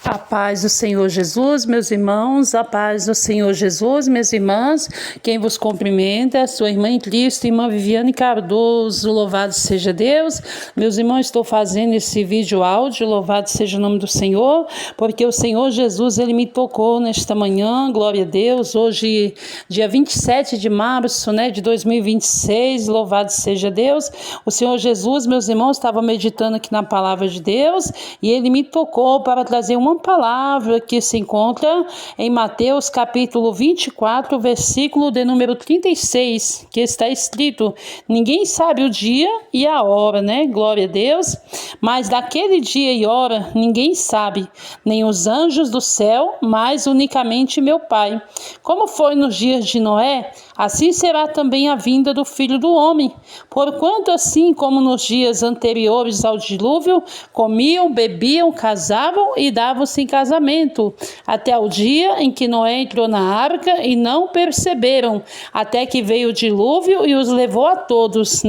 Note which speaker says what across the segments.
Speaker 1: A paz do Senhor Jesus, meus irmãos, a paz do Senhor Jesus, minhas irmãs, quem vos cumprimenta é a sua irmã em Cristo, irmã Viviane Cardoso, louvado seja Deus. Meus irmãos, estou fazendo esse vídeo áudio, louvado seja o nome do Senhor, porque o Senhor Jesus, Ele me tocou nesta manhã, glória a Deus, hoje, dia 27 de março, de 2026, louvado seja Deus. O Senhor Jesus, meus irmãos, estava meditando aqui na palavra de Deus, e Ele me tocou para trazer uma palavra que se encontra em Mateus capítulo 24, versículo de número 36, que está escrito: ninguém sabe o dia e a hora, glória a Deus, mas daquele dia e hora ninguém sabe, nem os anjos do céu, mas unicamente meu Pai. Como foi nos dias de Noé, assim será também a vinda do Filho do Homem. Porquanto assim como nos dias anteriores ao dilúvio, comiam, bebiam, casavam e davam-se em casamento, até o dia em que Noé entrou na arca e não perceberam, até que veio o dilúvio e os levou a todos,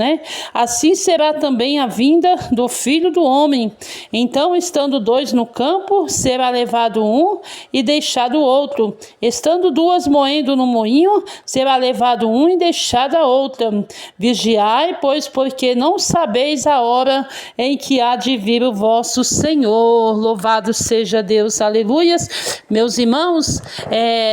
Speaker 1: Assim será também a vinda do Filho do Homem. Então, estando dois no campo, será levado um e deixado o outro. Estando duas moendo no moinho, será levado um e deixada a outra. Vigiai, pois, porque não sabeis a hora em que há de vir o vosso Senhor. Louvado seja Deus, aleluias. Meus irmãos,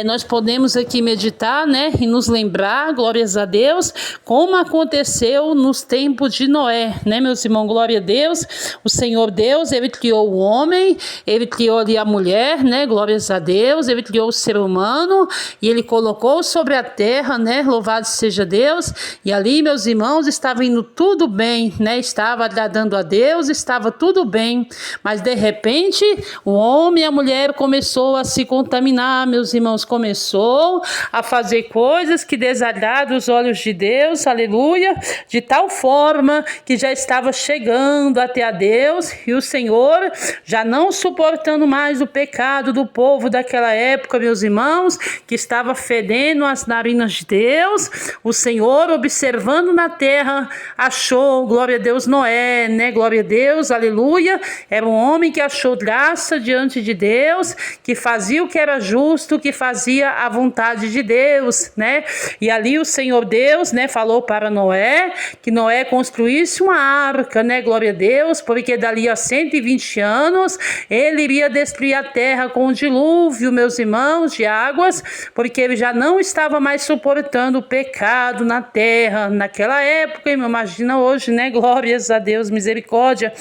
Speaker 1: nós podemos aqui meditar, e nos lembrar, glórias a Deus, como aconteceu nos tempos de Noé, meus irmãos, glória a Deus. O Senhor Deus, Ele criou o homem, Ele criou ali a mulher, glórias a Deus, Ele criou o ser humano e Ele colocou sobre a terra, louvado seja Deus, e ali, meus irmãos, estava indo tudo bem, estava agradando a Deus, estava tudo bem, mas de repente, o homem e a mulher começou a se contaminar, meus irmãos, começou a fazer coisas que desagradam os olhos de Deus, aleluia, de tal forma que já estava chegando até a Deus, e o Senhor, já não suportando mais o pecado do povo daquela época, meus irmãos, que estava fedendo as narinas de Deus, o Senhor, observando na terra, achou, glória a Deus, Noé, glória a Deus, aleluia, era um homem que achou graça diante de Deus, que fazia o que era justo, que fazia a vontade de Deus, E ali o Senhor Deus, falou para Noé, que Noé construísse uma arca, glória a Deus, porque dali a 120 anos, ele iria destruir a terra com o dilúvio, meus irmãos, de águas, porque ele já não estava mais suportando o pecado na terra, naquela época, imagina hoje, glórias a Deus, misericórdia.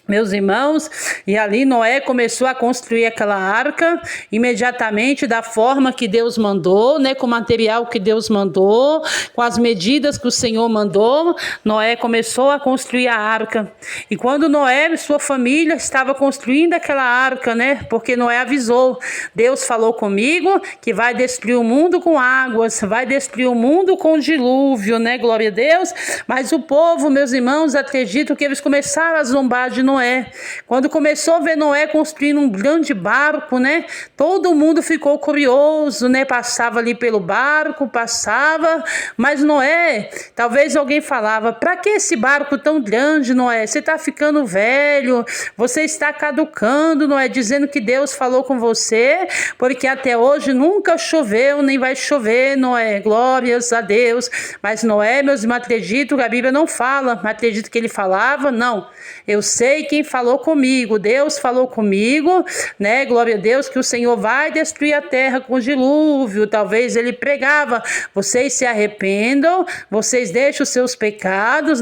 Speaker 1: Meus irmãos, e ali Noé começou a construir aquela arca, imediatamente da forma que Deus mandou, com o material que Deus mandou, com as medidas que o Senhor mandou, Noé começou a construir a arca. E quando Noé e sua família estavam construindo aquela arca, porque Noé avisou, Deus falou comigo que vai destruir o mundo com águas, vai destruir o mundo com dilúvio, glória a Deus. Mas o povo, meus irmãos, acredito que eles começaram a zombar de Noé. Quando começou a ver Noé construindo um grande barco, todo mundo ficou curioso, passava ali pelo barco, passava, mas Noé, talvez alguém falava, para que esse barco tão grande, Noé? Você está ficando velho, você está caducando, Noé, dizendo que Deus falou com você, porque até hoje nunca choveu, nem vai chover, Noé, glórias a Deus. Mas Noé, meus irmãos, acredito que a Bíblia não fala, mas acredito que ele falava, não, eu sei quem falou comigo, Deus falou comigo, glória a Deus, que o Senhor vai destruir a terra com dilúvio. Talvez ele pregava, vocês se arrependam, vocês deixem os seus pecados,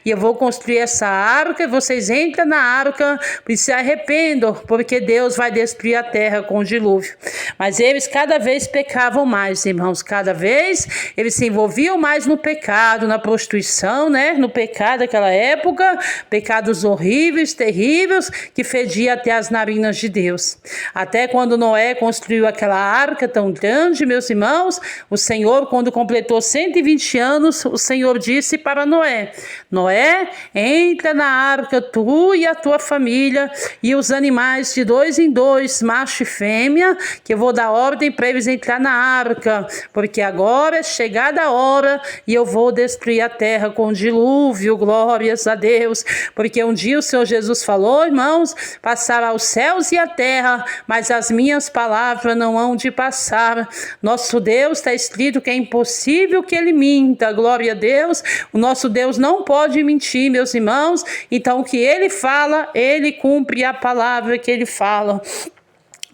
Speaker 1: e eu vou construir essa arca, e vocês entram na arca e se arrependam, porque Deus vai destruir a terra com dilúvio. Mas eles cada vez pecavam mais, irmãos, cada vez eles se envolviam mais no pecado, na prostituição, no pecado daquela época, pecados horríveis, terríveis, que fedia até as narinas de Deus. Até quando Noé construiu aquela arca tão grande, meus irmãos, o Senhor, quando completou 120 anos, o Senhor disse para Noé, Noé, entra na arca, tu e a tua família, e os animais de 2 em 2, macho e fêmea, que eu vou dar ordem para eles entrar na arca, porque agora é chegada a hora, e eu vou destruir a terra com dilúvio, glórias a Deus, porque um dia o Senhor Jesus Jesus falou, irmãos, passará os céus e a terra, mas as minhas palavras não hão de passar. Nosso Deus, está escrito que é impossível que ele minta, glória a Deus. O nosso Deus não pode mentir, meus irmãos. Então, o que ele fala, ele cumpre a palavra que ele fala.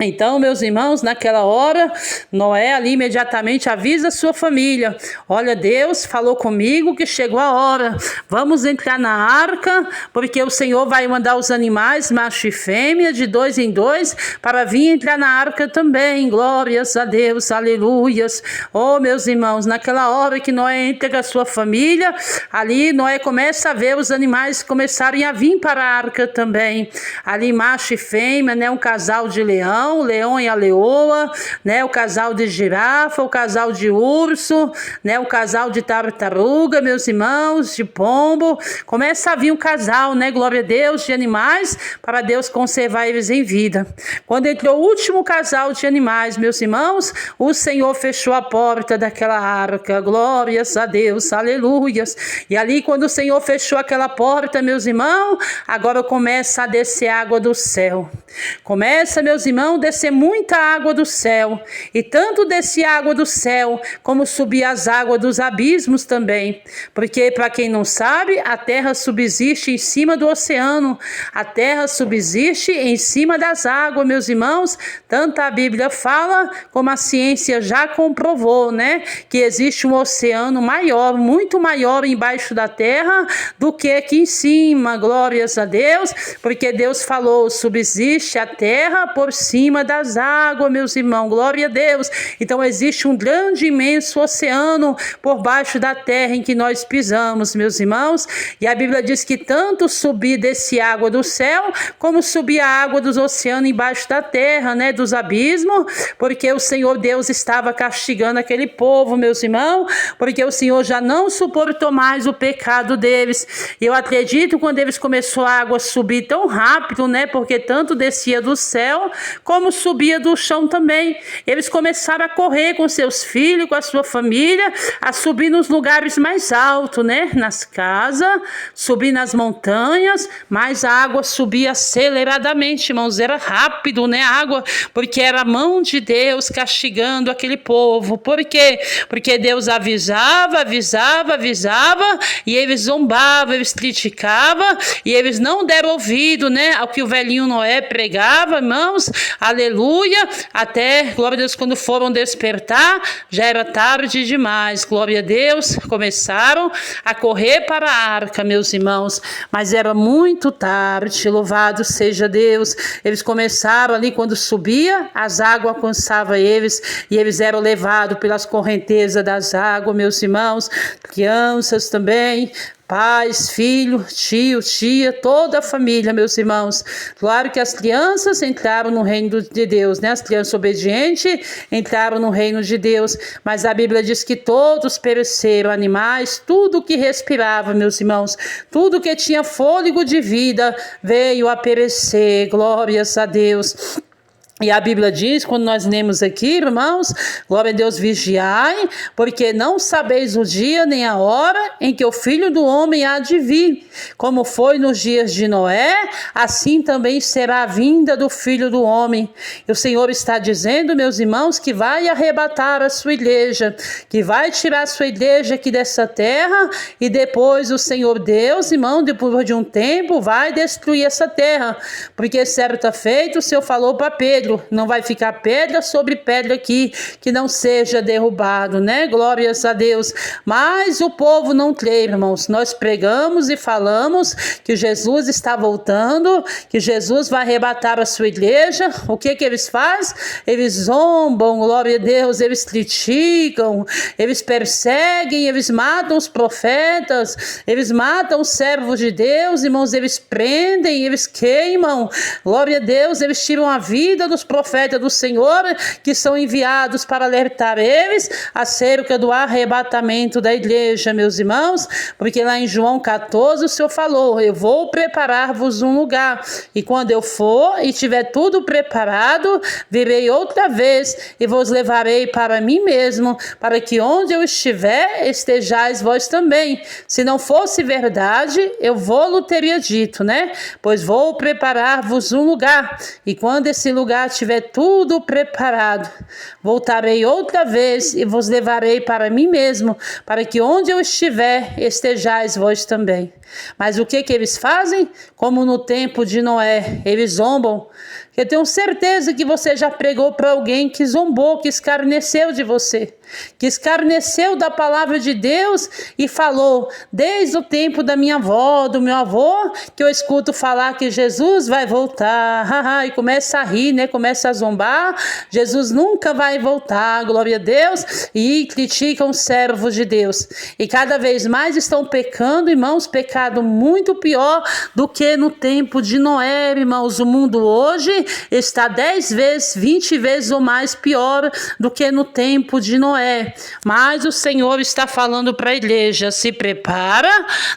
Speaker 1: Então, meus irmãos, naquela hora, Noé ali imediatamente avisa a sua família: olha, Deus falou comigo que chegou a hora, vamos entrar na arca, porque o Senhor vai mandar os animais, macho e fêmea, de 2 em 2, para vir entrar na arca também. Glórias a Deus, aleluias. Oh, meus irmãos, naquela hora que Noé entra com a sua família, ali Noé começa a ver os animais começarem a vir para a arca também. Ali macho e fêmea, né, um casal de leão, o leão e a leoa, né, o casal de girafa, o casal de urso, né, o casal de tartaruga, meus irmãos, de pombo. Começa a vir um casal, né, glória a Deus, de animais, para Deus conservar eles em vida. Quando entrou o último casal de animais, meus irmãos, o Senhor fechou a porta daquela arca, glórias a Deus, aleluias. E ali, quando o Senhor fechou aquela porta, meus irmãos, agora começa a descer água do céu. Começa, meus irmãos, descer muita água do céu, e tanto descia água do céu, como subia as águas dos abismos também, porque, para quem não sabe, a terra subsiste em cima do oceano, a terra subsiste em cima das águas, meus irmãos. Tanto a Bíblia fala, como a ciência já comprovou, né, que existe um oceano maior, muito maior embaixo da terra do que aqui em cima, glórias a Deus, porque Deus falou, subsiste a terra por cima das águas, meus irmãos, glória a Deus. Então existe um grande, imenso oceano por baixo da terra em que nós pisamos, meus irmãos, e a Bíblia diz que tanto subir desse água do céu, como subir a água dos oceanos embaixo da terra, né, dos abismos, porque o Senhor Deus estava castigando aquele povo, meus irmãos, porque o Senhor já não suportou mais o pecado deles. Eu acredito quando eles começou a água subir tão rápido, né, porque tanto descia do céu, como subia do chão também. Eles começaram a correr com seus filhos, com a sua família, a subir nos lugares mais altos, né? Nas casas, subir nas montanhas, mas a água subia aceleradamente, irmãos, era rápido, né? A água, porque era a mão de Deus castigando aquele povo. Por quê? Porque Deus avisava, e eles zombavam, eles criticavam, e eles não deram ouvido, né, ao que o velhinho Noé pregava, irmãos, aleluia, até, glória a Deus, quando foram despertar, já era tarde demais, glória a Deus, começaram a correr para a arca, meus irmãos, mas era muito tarde, louvado seja Deus. Eles começaram ali, quando subia, as águas alcançavam eles, e eles eram levados pelas correntezas das águas, meus irmãos, crianças também, pais, filhos, tio, tia, toda a família, meus irmãos. Claro que as crianças entraram no reino de Deus, né? As crianças obedientes entraram no reino de Deus, mas a Bíblia diz que todos pereceram, animais, tudo que respirava, meus irmãos, tudo que tinha fôlego de vida veio a perecer, glórias a Deus. E a Bíblia diz, quando nós lemos aqui, irmãos, glória a Deus, vigiai, porque não sabeis o dia nem a hora em que o Filho do Homem há de vir. Como foi nos dias de Noé, assim também será a vinda do Filho do Homem. E o Senhor está dizendo, meus irmãos, que vai arrebatar a sua igreja, que vai tirar a sua igreja aqui dessa terra, e depois o Senhor Deus, irmão, depois de um tempo, vai destruir essa terra. Porque certa feita o Senhor falou para Pedro, não vai ficar pedra sobre pedra aqui, que não seja derrubado, né? Glórias a Deus. Mas o povo não crê, irmãos. Nós pregamos e falamos que Jesus está voltando, que Jesus vai arrebatar a sua igreja. O que eles fazem? Eles zombam, glória a Deus, eles criticam, eles perseguem, eles matam os profetas, eles matam os servos de Deus, irmãos, eles prendem, eles queimam, glória a Deus, eles tiram a vida pelos profetas do Senhor, que são enviados para alertar eles acerca do arrebatamento da igreja, meus irmãos, porque lá em João 14 o Senhor falou: eu vou preparar-vos um lugar, e quando eu for e tiver tudo preparado, virei outra vez e vos levarei para mim mesmo, para que onde eu estiver, estejais vós também. Se não fosse verdade, eu vou-lo teria dito, né? Pois vou preparar-vos um lugar, e quando esse lugar tiver tudo preparado, voltarei outra vez e vos levarei para mim mesmo, para que onde eu estiver, estejais vós também. Mas o que eles fazem? Como no tempo de Noé, eles zombam. Eu tenho certeza que você já pregou para alguém que zombou, que escarneceu de você, que escarneceu da palavra de Deus e falou: desde o tempo da minha avó, do meu avô, que eu escuto falar que Jesus vai voltar, e começa a rir, né? Começa a zombar, Jesus nunca vai voltar, glória a Deus, e criticam os servos de Deus, e cada vez mais estão pecando, irmãos, pecado muito pior do que no tempo de Noé, irmãos. O mundo hoje está 10 vezes, 20 vezes ou mais pior do que no tempo de Noé. Mas o Senhor está falando para a igreja: se prepara,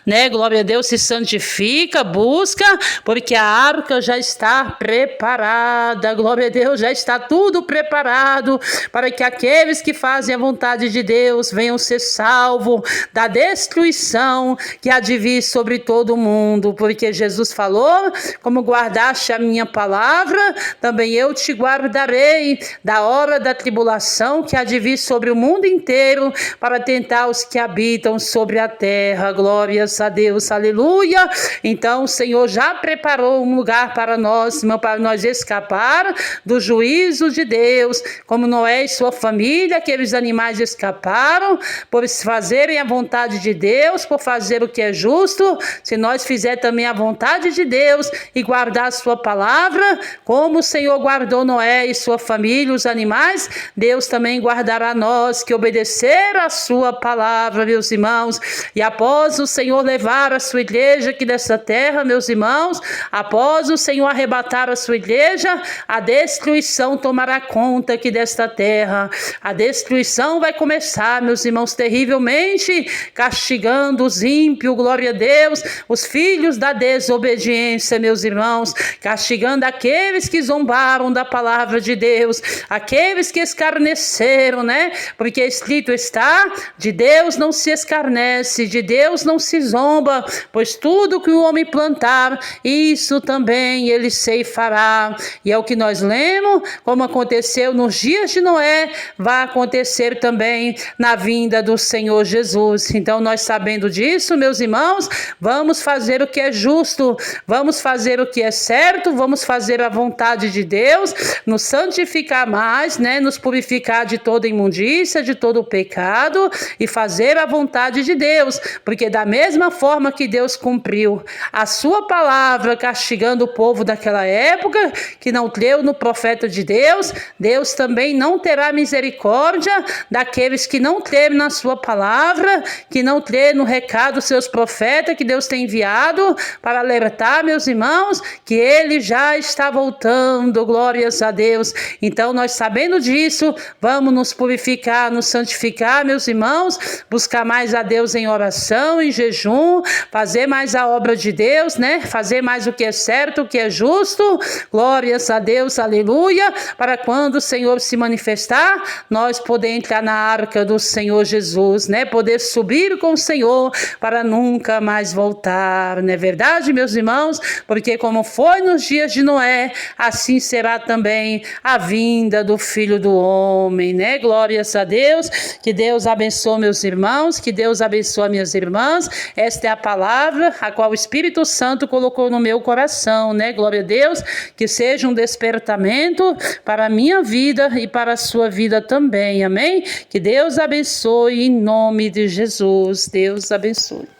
Speaker 1: né? Glória a Deus, se santifica, busca, porque a arca já está preparada. Glória a Deus, já está tudo preparado para que aqueles que fazem a vontade de Deus venham ser salvos da destruição que há de vir sobre todo o mundo. Porque Jesus falou: como guardaste a minha palavra, também eu te guardarei da hora da tribulação que há de vir sobre o mundo inteiro, para tentar os que habitam sobre a terra. Glórias a Deus, aleluia. Então o Senhor já preparou um lugar para nós, para nós escapar do juízo de Deus, como Noé e sua família. Aqueles animais escaparam por fazerem a vontade de Deus, por fazer o que é justo. Se nós fizer também a vontade de Deus e guardar a sua palavra, como o Senhor guardou Noé e sua família, os animais, Deus também guardará nós que obedecer a sua palavra, meus irmãos. E após o Senhor levar a sua igreja aqui dessa terra, meus irmãos, após o Senhor arrebatar a sua igreja, a destruição tomará conta aqui desta terra. A destruição vai começar, meus irmãos, terrivelmente, castigando os ímpios, glória a Deus, os filhos da desobediência, meus irmãos, castigando aqueles que zombaram da palavra de Deus, aqueles que escarneceram, né? Porque escrito está: de Deus não se escarnece, de Deus não se zomba, pois tudo que o homem plantar, isso também ele ceifará. E é o que nós lemos, como aconteceu nos dias de Noé, vai acontecer também na vinda do Senhor Jesus. Então, nós sabendo disso, meus irmãos, vamos fazer o que é justo, vamos fazer o que é certo, vamos fazer a vontade de Deus, nos santificar mais, né? Nos purificar de toda imundícia, de todo o pecado, e fazer a vontade de Deus, porque da mesma forma que Deus cumpriu a sua palavra, castigando o povo daquela época, que não creu no profeta de Deus, Deus também não terá misericórdia daqueles que não creram na sua palavra, que não creram no recado dos seus profetas que Deus tem enviado para alertar, meus irmãos, que ele já está voltando, glórias a Deus. Então, nós sabendo disso, vamos nos purificar, nos santificar, meus irmãos, buscar mais a Deus em oração, em jejum, fazer mais a obra de Deus, né? Fazer mais o que é certo, o que é justo, glórias a Deus, aleluia, para quando o Senhor se manifestar, nós poder entrar na arca do Senhor Jesus, né? Poder subir com o Senhor para nunca mais voltar, não é verdade, meus irmãos? Porque como foi nos dias de Noé, assim será também a vinda do Filho do Homem, né? Glórias a Deus. Que Deus abençoe meus irmãos, que Deus abençoe minhas irmãs. Esta é a palavra a qual o Espírito Santo colocou no meu coração, né? Glória a Deus. Que seja um despertamento para a minha vida e para a sua vida também, amém? Que Deus abençoe em nome de Jesus. Deus abençoe.